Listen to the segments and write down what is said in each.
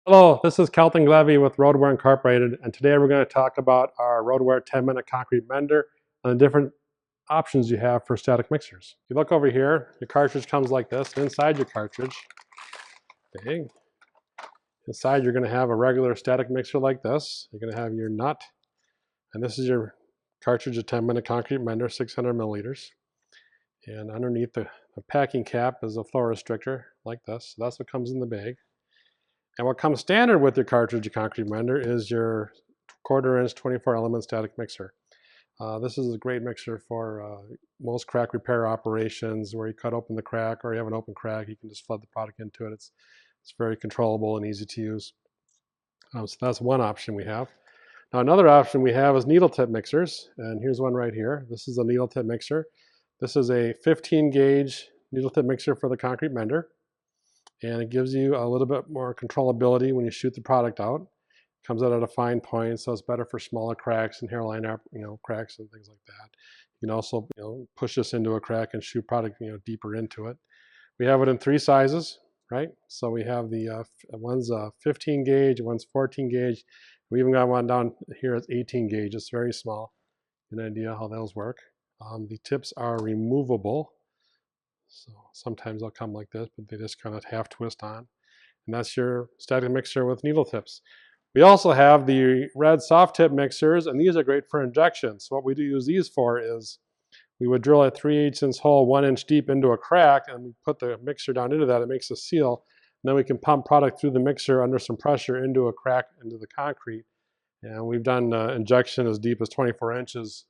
Hello, this is Kelton Glevy with Roadware Incorporated, and today we're going to talk about our Roadware 10-minute concrete mender and the different options you have for static mixers. If you look over here, your cartridge comes like this. Inside your cartridge, okay, inside you're going to have a regular static mixer like this. You're going to have your nut, and this is your cartridge, a 10-minute concrete mender, 600 milliliters. And underneath the packing cap is a flow restrictor like this. So that's what comes in the bag. And what comes standard with your cartridge concrete mender is your 1/4 inch 24 element static mixer. This is a great mixer for most crack repair operations where you cut open the crack or you have an open crack, you can just flood the product into it. It's very controllable and easy to use. So that's one option we have. Now another option we have is needle tip mixers, and here's one right here. This is a needle tip mixer. This is a 15 gauge needle tip mixer for the concrete mender. And it gives you a little bit more controllability when you shoot the product out. It comes out at a fine point, so it's better for smaller cracks and hairline, cracks and things like that. You can also, push this into a crack and shoot product, deeper into it. We have it in 3 sizes, right? So we have the one's 15 gauge, one's 14 gauge. We even got one down here at 18 gauge. It's very small. An idea how those work. The tips are removable. So sometimes they'll come like this, but they just kind of half twist on. And that's your static mixer with needle tips. We also have the red soft tip mixers, and these are great for injection. So what we do use these for is we would drill a 3/8 inch hole 1 inch deep into a crack, and we put the mixer down into that. It makes a seal. And then we can pump product through the mixer under some pressure into a crack into the concrete. And we've done injection as deep as 24 inches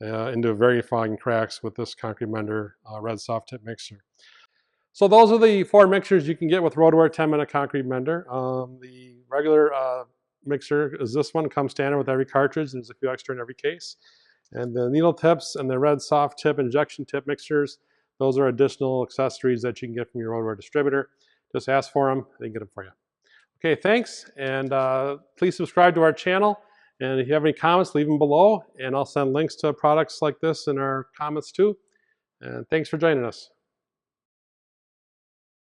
into very fine cracks with this concrete mender red soft tip mixer. So those are the 4 mixers you can get with Roadware 10-minute concrete mender. The regular mixer is this one, comes standard with every cartridge. There's a few extra in every case. And the needle tips and the red soft tip injection tip mixers, those are additional accessories that you can get from your Roadware distributor. Just ask for them, they can get them for you. Okay, thanks, and please subscribe to our channel. And if you have any comments, leave them below, and I'll send links to products like this in our comments too. And thanks for joining us.